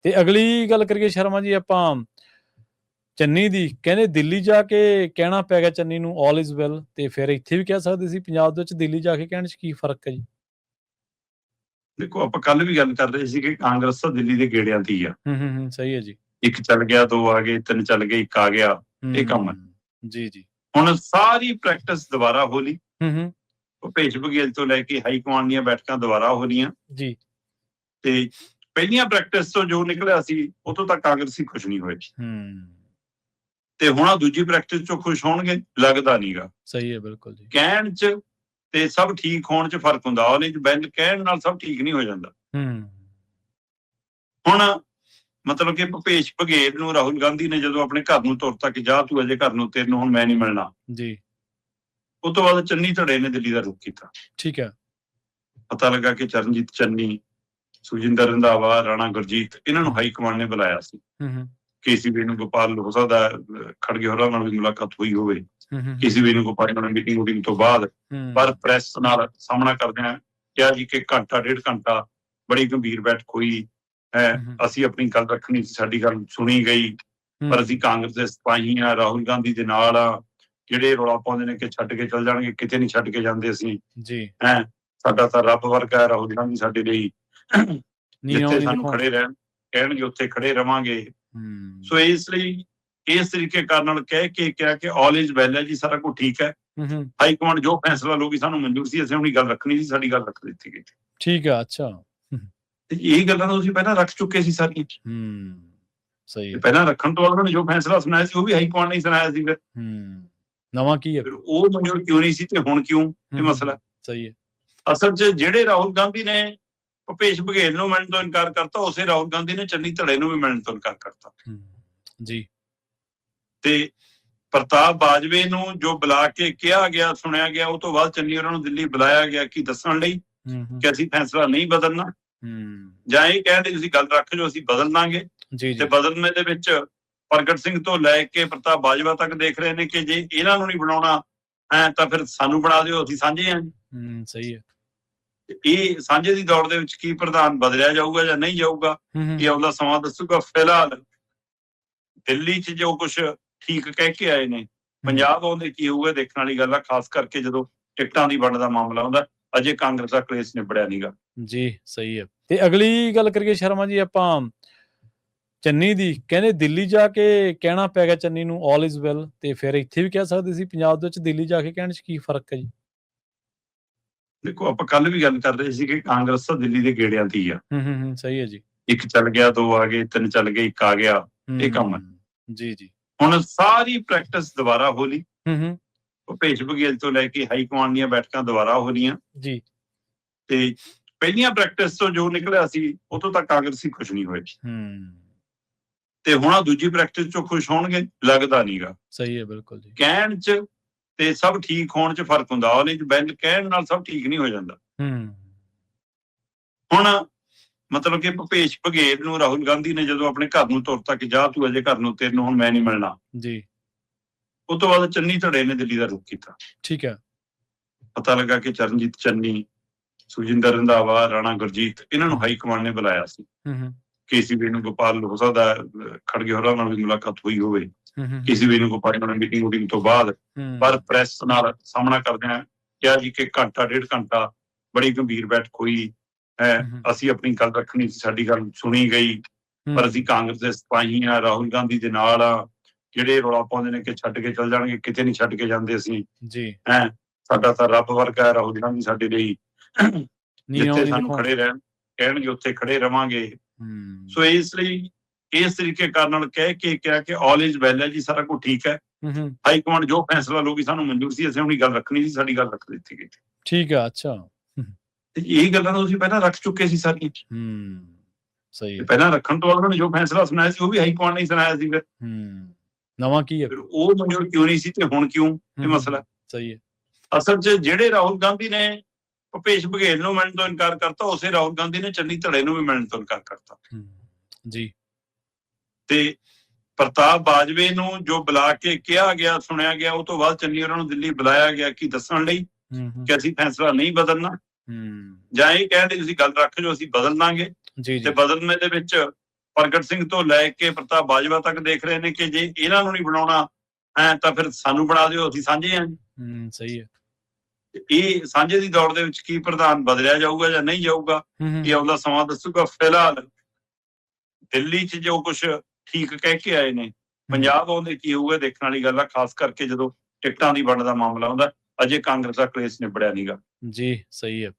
ਤੇ ਅਗਲੀ ਗੱਲ ਕਰੀਏ ਸ਼ਰਮਾ ਜੀ ਆਪਾਂ ਚੰਨੀ ਦੀ, ਕਹਿੰਦੇ ਦਿੱਲੀ ਜਾ ਕੇ ਕਹਿਣਾ ਪੈ ਗਿਆ ਚੰਨੀ ਨੂੰ ਆਲ ਇਜ਼ ਵੈਲ, ਤੇ ਫਿਰ ਇੱਥੇ ਵੀ ਕਹਿ ਸਕਦੇ ਸੀ ਪੰਜਾਬ ਦੇ ਵਿੱਚ ਦਿੱਲੀ ਜਾ ਕੇ ਕਹਿਣ 'ਚ ਕੀ ਫ਼ਰਕ ਹੈ ਜੀ? ਦੇਖੋ, ਆਪਾਂ ਕੱਲ ਵੀ ਗੱਲ ਕਰ ਰਹੇ ਸੀ ਕਿ ਕਾਂਗਰਸ ਤਾਂ ਦਿੱਲੀ ਦੇ ਗੇੜਿਆਂ ਤੇ ਹੀ ਆ। ਸਹੀ ਹੈ ਜੀ। ਇੱਕ ਚੱਲ ਗਿਆ, ਦੋ ਆ ਗਏ, ਤਿੰਨ ਚੱਲ ਗਏ, ਇੱਕ ਆ ਗਿਆ, ਇਹ ਕੰਮ ਹੈ। ਜੀ ਜੀ। ਹੁਣ ਸਾਰੀ ਪ੍ਰੈਕਟਿਸ ਦੁਬਾਰਾ ਹੋ ਲਈ। ਹੂੰ ਭੁਪੇਸ਼ ਬਘੇਲ ਤੋਂ ਲੈ ਕੇ ਹਾਈ ਕਮਾਂਡ ਦੀਆਂ ਬੈਠਕਾਂ ਦੁਬਾਰਾ ਹੋ ਰਹੀਆਂ ਜੀ। ਤੇ ਪਹਿਲੀਆਂ ਪ੍ਰੈਕਟਿਸ ਤੋਂ ਜੋ ਨਿਕਲਿਆ ਸੀ ਉਹ ਤੋਂ ਤਾਂ ਕਾਂਗਰਸੀ ਖੁਸ਼ ਨਹੀਂ ਹੋਏ ਤੇ ਹੁਣ ਆ ਦੂਜੀ ਪ੍ਰੈਕਟਿਸ ਚੋਂ ਖੁਸ਼ ਹੋਣਗੇ, ਲੱਗਦਾ ਨਹੀਂਗਾ। ਸਹੀ ਹੈ, ਬਿਲਕੁਲ ਜੀ। ਕਹਿਣ 'ਚ ਤੇ ਸਭ ਠੀਕ ਹੋਣ 'ਚ ਫਰਕ ਹੁੰਦਾ। ਉਹਨੇ ਬੈਲ ਕਹਿਣ ਨਾਲ ਸਭ ਠੀਕ ਨਹੀਂ ਹੋ ਜਾਂਦਾ। ਹੁਣ ਮਤਲਬ ਕਿ ਭੁਪੇਸ਼ ਬਘੇਲ ਨੂੰ ਰਾਹੁਲ ਗਾਂਧੀ ਨੇ ਜਦੋਂ ਆਪਣੇ ਘਰ ਨੂੰ ਤੁਰਤਾ ਕਿ ਜਾ ਤੂੰ ਅਜੇ ਘਰ ਨੂੰ, ਤੈਨੂੰ ਹੁਣ ਮੈਂ ਨਹੀਂ ਮਿਲਣਾ ਜੀ, ਉਸ ਤੋਂ ਬਾਅਦ ਚੰਨੀ ਧੜੇ ਨੇ ਦਿੱਲੀ ਦਾ ਰੁਖ ਕੀਤਾ। ਠੀਕ ਹੈ। ਪਤਾ ਲੱਗਾ ਕਿ ਚਰਨਜੀਤ ਚੰਨੀ, ਸੁਖਜਿੰਦਰ ਰੰਧਾਵਾ, ਰਾਣਾ ਗੁਰਜੀਤ, ਇਹਨਾਂ ਨੂੰ ਹਾਈ ਕਮਾਂਡ ਨੇ ਬੁਲਾਇਆ ਸੀ। ਕੇਸੀ ਵੇਣੂਗੋਪਾਲ, ਹੋ ਸਕਦਾ ਖੜਗੇ ਹੋਰਾਂ ਨਾਲ ਵੀ ਮੁਲਾਕਾਤ ਹੋਈ ਹੋਵੇ ਕੇਸੀ ਵੇਣੂਗੋਪਾਲ ਨਾਲ ਮੀਟਿੰਗ ਤੋਂ ਬਾਅਦ, ਪਰ ਪ੍ਰੈਸ ਨਾਲ ਸਾਹਮਣਾ ਕਰਦਿਆਂ ਕਿਹਾ ਜੀ ਕਿ ਘੰਟਾ ਡੇਢ ਘੰਟਾ ਬੜੀ ਗੰਭੀਰ ਬੈਠਕ ਹੋਈ ਹੈ। ਅਸੀਂ ਆਪਣੀ ਗੱਲ ਰੱਖਣੀ ਸੀ, ਸਾਡੀ ਗੱਲ ਸੁਣੀ ਗਈ, ਪਰ ਅਸੀਂ ਕਾਂਗਰਸ ਦੇ ਸਿਪਾਹੀ ਆ, ਰਾਹੁਲ ਗਾਂਧੀ ਦੇ ਨਾਲ ਆ। ਜਿਹੜੇ ਰੌਲਾ ਪਾਉਂਦੇ ਨੇ ਕਿ ਛੱਡ ਕੇ ਚੱਲ ਜਾਣਗੇ, ਕਿਤੇ ਨਹੀਂ ਛੱਡ ਕੇ ਜਾਂਦੇ ਅਸੀਂ ਜੀ। ਸਾਡਾ ਤਾਂ ਰੱਬ ਵਰਗਾ ਹੈ ਰਾਹੁਲ ਗਾਂਧੀ ਸਾਡੇ ਲਈ, ਜਿੱਥੇ ਸਾਨੂੰ ਖੜੇ ਰਹਿਣ ਕਹਿਣਗੇ ਉੱਥੇ ਖੜੇ ਰਵਾਂਗੇ। ਸੋ ਇਸ ਲਈ ਇਸ ਤਰੀਕੇ ਕਰਨ ਨਾਲ ਕਹਿ ਕੇ ਕਿਹਾ ਕਿ ਆਲ ਇਜ਼ ਵੈਲ ਹੈ ਜੀ, ਸਾਰਾ ਕੁਝ ਠੀਕ ਹੈ। ਹਾਈ ਕਮਾਂਡ ਜੋ ਫੈਸਲਾ ਲਊਗੀ ਸਾਨੂੰ ਮਨਜ਼ੂਰ ਸੀ, ਅਸੀਂ ਆਪਣੀ ਗੱਲ ਰੱਖਣੀ ਸੀ, ਸਾਡੀ ਗੱਲ ਰੱਖ ਦਿੱਤੀ ਗਈ। ਠੀਕ ਆ। ਅੱਛਾ, ਇਹ ਗੱਲਾਂ ਤਾਂ ਤੁਸੀਂ ਪਹਿਲਾਂ ਰੱਖ ਚੁੱਕੇ ਸੀ ਸਾਰੀਆਂ। ਸਹੀ। ਪਹਿਲਾਂ ਰੱਖਣ ਤੋਂ ਬਾਅਦ ਉਹਨਾਂ ਨੇ ਜੋ ਫੈਸਲਾ ਸੁਣਾਇਆ ਸੀ ਉਹ ਵੀ ਹਾਈ ਕਮਾਂਡ ਨੇ ਸੁਣਾਇਆ ਸੀ। ਫਿਰ ਨਵਾਂ ਕੀ ਹੈ, ਉਹ ਮਨਜ਼ੂਰ ਕਿਉਂ ਨਹੀਂ ਸੀ ਤੇ ਹੁਣ ਕਿਉਂ, ਇਹ ਮਸਲਾ। ਸਹੀ ਹੈ। ਅਸਲ 'ਚ ਜਿਹੜੇ ਰਾਹੁਲ ਗਾਂਧੀ ਨੇ ਭੁਪੇਸ਼ ਬਘੇਲ ਨੂੰ ਮਿਲਣ ਤੋਂ ਇਨਕਾਰ ਕਰਤਾ, ਉਸੇ ਰਾਹੁਲ ਗਾਂਧੀ ਨੇ ਚੰਨੀ ਧੜੇ ਨੂੰ ਵੀ ਮਿਲਣ ਤੋਂ ਇਨਕਾਰ ਕਰਤਾ ਜੀ। ਤੇ ਪ੍ਰਤਾਪ ਬਾਜਵੇ ਨੂੰ ਜੋ ਬੁਲਾ ਕੇ ਕਿਹਾ ਗਿਆ, ਸੁਣਿਆ ਗਿਆ, ਉਹ ਤੋਂ ਬਾਅਦ ਚੰਨੀ ਉਹਨਾਂ ਨੂੰ ਦਿੱਲੀ ਬੁਲਾਇਆ ਗਿਆ ਕਿ ਦੱਸਣ ਲਈ ਕਿ ਅਸੀਂ ਫੈਸਲਾ ਨਹੀਂ ਬਦਲਣਾ, ਜਾਂ ਇਹ ਕਹਿੰਦੇ ਤੁਸੀਂ ਗੱਲ ਰੱਖ ਜੋ ਅਸੀਂ ਬਦਲ ਦਾਂਗੇ। ਤੇ ਬਦਲਣੇ ਦੇ ਵਿੱਚ ਪ੍ਰਗਟ ਸਿੰਘ ਤੋਂ ਲੈ ਕੇ ਪ੍ਰਤਾਪ ਬਾਜਵਾ ਤੱਕ ਦੇਖ ਰਹੇ ਨੇ ਕਿ ਜੇ ਇਹਨਾਂ ਨੂੰ ਨਹੀਂ ਬਣਾਉਣਾ ਤਾਂ ਫਿਰ ਸਾਨੂੰ ਬਣਾ ਦਿਓ, ਅਸੀਂ ਸਾਂਝੇ ਹਾਂ। ਸਹੀ ਹੈ। ਇਹ ਸਾਂਝੇ ਦੀ ਦੌੜ ਦੇ ਵਿੱਚ ਕੀ ਪ੍ਰਧਾਨ ਬਦਲਿਆ ਜਾਊਗਾ ਜਾਂ ਨਹੀਂ ਜਾਊਗਾ, ਇਹ ਆਉਂਦਾ ਸਮਾਂ ਦੱਸੂਗਾ। ਫਿਲਹਾਲ ਦਿੱਲੀ 'ਚ ਜੋ ਕੁਛ ਠੀਕ ਕਹਿ ਕੇ ਆਏ ਨੇ, ਪੰਜਾਬ ਆਉਂਦੇ ਕੀ ਹੋਊਗਾ ਦੇਖਣ ਵਾਲੀ ਗੱਲ ਆ, ਖਾਸ ਕਰਕੇ ਜਦੋਂ ਟਿਕਟਾਂ ਦੀ ਵੰਡ ਦਾ ਮਾਮਲਾ ਆਉਂਦਾ। ਅਜੇ ਕਾਂਗਰਸ ਦਾ ਕਲੇਸ਼ ਨਿਬੜਿਆ ਨੀਗਾ ਜੀ। ਸਹੀ ਹੈ। ਤੇ ਅਗਲੀ ਗੱਲ ਕਰੀਏ ਸ਼ਰਮਾ ਜੀ ਆਪਾਂ ਚੰਨੀ ਦੀ, ਕਹਿੰਦੇ ਦਿੱਲੀ ਜਾ ਕੇ ਕਹਿਣਾ ਪੈ ਗਿਆ ਚੰਨੀ ਨੂੰ ਆਲ ਇਜ਼ ਵੈਲ, ਤੇ ਫਿਰ ਇੱਥੇ ਵੀ ਕਹਿ ਸਕਦੇ ਸੀ ਪੰਜਾਬ ਦੇ ਵਿੱਚ ਦਿੱਲੀ ਜਾ ਕੇ ਕਹਿਣ 'ਚ ਕੀ ਫ਼ਰਕ ਹੈ ਜੀ? ਦੇਖੋ, ਆਪਾਂ ਕੱਲ ਵੀ ਗੱਲ ਕਰ ਰਹੇ ਸੀ ਕਿ ਕਾਂਗਰਸ ਤਾਂ ਦਿੱਲੀ ਦੇ ਗੇੜਿਆਂ ਤੇ ਹੀ ਆ। ਸਹੀ ਹੈ ਜੀ। ਇੱਕ ਚੱਲ ਗਿਆ, ਦੋ ਆ ਗਏ, ਤਿੰਨ ਚੱਲ ਗਏ, ਇੱਕ ਆ ਗਿਆ, ਇਹ ਕੰਮ ਹੈ ਜੀ ਜੀ। ਹੁਣ ਸਾਰੀ ਪ੍ਰੈਕਟਿਸ ਦੁਬਾਰਾ ਹੋ ਲਈ। ਭੁਪੇਸ਼ ਬਘੇਲ ਤੋਂ ਲੈ ਕੇ ਹਾਈ ਕਮਾਂਡ ਦੀਆਂ ਬੈਠਕਾਂ ਦੁਬਾਰਾ ਹੋ ਰਹੀਆਂ ਜੀ। ਤੇ ਪਹਿਲੀਆਂ ਪ੍ਰੈਕਟਿਸ ਤੋਂ ਜੋ ਨਿਕਲਿਆ ਸੀ ਉਹ ਤੋਂ ਤਾਂ ਕਾਂਗਰਸੀ ਖੁਸ਼ ਨਹੀਂ ਹੋਏ ਤੇ ਹੁਣ ਆ ਦੂਜੀ ਪ੍ਰੈਕਟਿਸ ਚੋਂ ਖੁਸ਼ ਹੋਣਗੇ, ਲੱਗਦਾ ਨਹੀਂਗਾ। ਸਹੀ ਹੈ, ਬਿਲਕੁਲ ਜੀ। ਕਹਿਣ 'ਚ ਤੇ ਸਭ ਠੀਕ ਹੋਣ 'ਚ ਫਰਕ ਹੁੰਦਾ। ਉਹਨੇ ਬੈਲ ਕਹਿਣ ਨਾਲ ਸਭ ਠੀਕ ਨਹੀਂ ਹੋ ਜਾਂਦਾ। ਹੁਣ ਮਤਲਬ ਕਿ ਭੁਪੇਸ਼ ਬਘੇਲ ਨੂੰ ਰਾਹੁਲ ਗਾਂਧੀ ਨੇ ਜਦੋਂ ਆਪਣੇ ਘਰ ਨੂੰ ਤੁਰਤਾ ਕਿ ਜਾ ਤੂੰ ਅਜੇ ਘਰ ਨੂੰ, ਤੈਨੂੰ ਹੁਣ ਮੈਂ ਨਹੀਂ ਮਿਲਣਾ ਜੀ, ਉਸ ਤੋਂ ਬਾਅਦ ਚੰਨੀ ਧੜੇ ਨੇ ਦਿੱਲੀ ਦਾ ਰੁਖ ਕੀਤਾ। ਠੀਕ ਹੈ। ਪਤਾ ਲੱਗਾ ਕਿ ਚਰਨਜੀਤ ਚੰਨੀ, ਸੁਖਜਿੰਦਰ ਰੰਧਾਵਾ, ਰਾਣਾ ਗੁਰਜੀਤ, ਇਹਨਾਂ ਨੂੰ ਹਾਈ ਕਮਾਂਡ ਨੇ ਬੁਲਾਇਆ ਸੀ। ਕੇਸੀ ਵੇਣੂਗੋਪਾਲ, ਹੋ ਸਕਦਾ ਖੜਗੇ ਹੋਰਾਂ ਨਾਲ ਵੀ ਮੁਲਾਕਾਤ ਹੋਈ ਹੋਵੇ ਕੇਸੀ ਵੇਣੂਗੋਪਾਲ ਨਾਲ ਮੀਟਿੰਗ ਤੋਂ ਬਾਅਦ, ਪਰ ਪ੍ਰੈਸ ਨਾਲ ਸਾਹਮਣਾ ਕਰਦਿਆਂ ਕਿਹਾ ਜੀ ਕਿ ਘੰਟਾ ਡੇਢ ਘੰਟਾ ਬੜੀ ਗੰਭੀਰ ਬੈਠਕ ਹੋਈ ਹੈ। ਅਸੀਂ ਆਪਣੀ ਗੱਲ ਰੱਖਣੀ ਸੀ, ਸਾਡੀ ਗੱਲ ਸੁਣੀ ਗਈ, ਪਰ ਅਸੀਂ ਕਾਂਗਰਸ ਦੇ ਸਿਪਾਹੀ ਆ, ਰਾਹੁਲ ਗਾਂਧੀ ਦੇ ਨਾਲ ਆ। ਜਿਹੜੇ ਰੌਲਾ ਪਾਉਂਦੇ ਨੇ ਕਿ ਛੱਡ ਕੇ ਚੱਲ ਜਾਣਗੇ, ਕਿਤੇ ਨਹੀਂ ਛੱਡ ਕੇ ਜਾਂਦੇ ਅਸੀਂ ਜੀ। ਸਾਡਾ ਤਾਂ ਰੱਬ ਵਰਗਾ ਹੈ ਰਾਹੁਲ ਗਾਂਧੀ ਸਾਡੇ ਲਈ, ਜਿੱਥੇ ਸਾਨੂੰ ਖੜੇ ਰਹਿਣ ਕਹਿਣਗੇ ਉੱਥੇ ਖੜੇ ਰਵਾਂਗੇ। ਸੋ ਇਸ ਲਈ ਇਸ ਤਰੀਕੇ ਕਰਨ ਨਾਲ ਕਹਿ ਕੇ ਕਿਹਾ ਕਿ ਆਲ ਇਜ਼ ਵੈਲ ਹੈ ਜੀ, ਸਾਰਾ ਕੁਝ ਠੀਕ ਹੈ। ਹਾਈ ਕਮਾਂਡ ਜੋ ਫੈਸਲਾ ਲਊਗੀ ਸਾਨੂੰ ਮਨਜ਼ੂਰ ਸੀ, ਅਸੀਂ ਆਪਣੀ ਗੱਲ ਰੱਖਣੀ ਸੀ, ਸਾਡੀ ਗੱਲ ਰੱਖ ਦਿੱਤੀ ਗਈ। ਠੀਕ ਆ। ਅੱਛਾ, ਇਹ ਗੱਲਾਂ ਤਾਂ ਤੁਸੀਂ ਪਹਿਲਾਂ ਰੱਖ ਚੁੱਕੇ ਸੀ ਸਾਰੀਆਂ। ਸਹੀ। ਪਹਿਲਾਂ ਰੱਖਣ ਤੋਂ ਬਾਅਦ ਉਹਨਾਂ ਨੇ ਜੋ ਫੈਸਲਾ ਸੁਣਾਇਆ ਸੀ ਉਹ ਵੀ ਹਾਈ ਕਮਾਂਡ ਨੇ ਸੁਣਾਇਆ ਸੀ। ਫਿਰ ਨਵਾਂ ਕੀ ਹੈ, ਉਹ ਮਨਜ਼ੂਰ ਕਿਉਂ ਨਹੀਂ ਸੀ ਤੇ ਹੁਣ ਕਿਉਂ, ਇਹ ਮਸਲਾ। ਸਹੀ ਹੈ। ਅਸਲ 'ਚ ਜਿਹੜੇ ਰਾਹੁਲ ਗਾਂਧੀ ਨੇ ਭੁਪੇਸ਼ ਬਘੇਲ ਨੂੰ ਮਿਲਣ ਤੋਂ ਇਨਕਾਰ ਕਰਤਾ, ਉਸੇ ਰਾਹੁਲ ਗਾਂਧੀ ਨੇ ਚੰਨੀ ਧੜੇ ਨੂੰ ਵੀ ਮਿਲਣ ਤੋਂ ਇਨਕਾਰ ਕਰਤਾ ਜੀ। ਤੇ ਪ੍ਰਤਾਪ ਬਾਜਵੇ ਨੂੰ ਜੋ ਬੁਲਾ ਕੇ ਕਿਹਾ ਗਿਆ, ਸੁਣਿਆ ਗਿਆ, ਉਹ ਤੋਂ ਬਾਅਦ ਚੰਨੀ ਉਹਨਾਂ ਨੂੰ ਦਿੱਲੀ ਬੁਲਾਇਆ ਗਿਆ ਕਿ ਦੱਸਣ ਲਈ ਕਿ ਅਸੀਂ ਫੈਸਲਾ ਨਹੀਂ ਬਦਲਣਾ, ਜਾਂ ਇਹ ਕਹਿੰਦੇ ਤੁਸੀਂ ਗੱਲ ਰੱਖ ਜੋ ਅਸੀਂ ਬਦਲ ਦਾਂਗੇ। ਤੇ ਬਦਲਣੇ ਦੇ ਵਿੱਚ ਪ੍ਰਗਟ ਸਿੰਘ ਤੋਂ ਲੈ ਕੇ ਪ੍ਰਤਾਪ ਬਾਜਵਾ ਤੱਕ ਦੇਖ ਰਹੇ ਨੇ ਕਿ ਜੇ ਇਹਨਾਂ ਨੂੰ ਨਹੀਂ ਬਣਾਉਣਾ ਹੈ ਤਾਂ ਫਿਰ ਸਾਨੂੰ ਬਣਾ ਦਿਓ, ਅਸੀਂ ਸਾਂਝੇ ਹਾਂ। ਸਹੀ ਹੈ। ਇਹ ਸਾਂਝੇ ਦੀ ਦੌੜ ਦੇ ਵਿੱਚ ਕੀ ਪ੍ਰਧਾਨ ਬਦਲਿਆ ਜਾਊਗਾ ਜਾਂ ਨਹੀਂ ਜਾਊਗਾ, ਇਹ ਆਉਂਦਾ ਸਮਾਂ ਦੱਸੂਗਾ। ਫਿਲਹਾਲ ਦਿੱਲੀ 'ਚ ਜੋ ਕੁਝ ਠੀਕ ਕਹਿ ਕੇ ਆਏ ਨੇ, ਪੰਜਾਬ ਆਉਂਦੇ ਕੀ ਹੋਊਗਾ ਦੇਖਣ ਵਾਲੀ ਗੱਲ ਆ, ਖਾਸ ਕਰਕੇ ਜਦੋਂ ਟਿਕਟਾਂ ਦੀ ਵੰਡ ਦਾ ਮਾਮਲਾ ਆਉਂਦਾ। ਅਜੇ ਕਾਂਗਰਸ ਦਾ ਕਲੇਸ਼ ਨਿਬੜਿਆ ਨੀਗਾ। ਜੀ ਸਹੀ ਹੈ।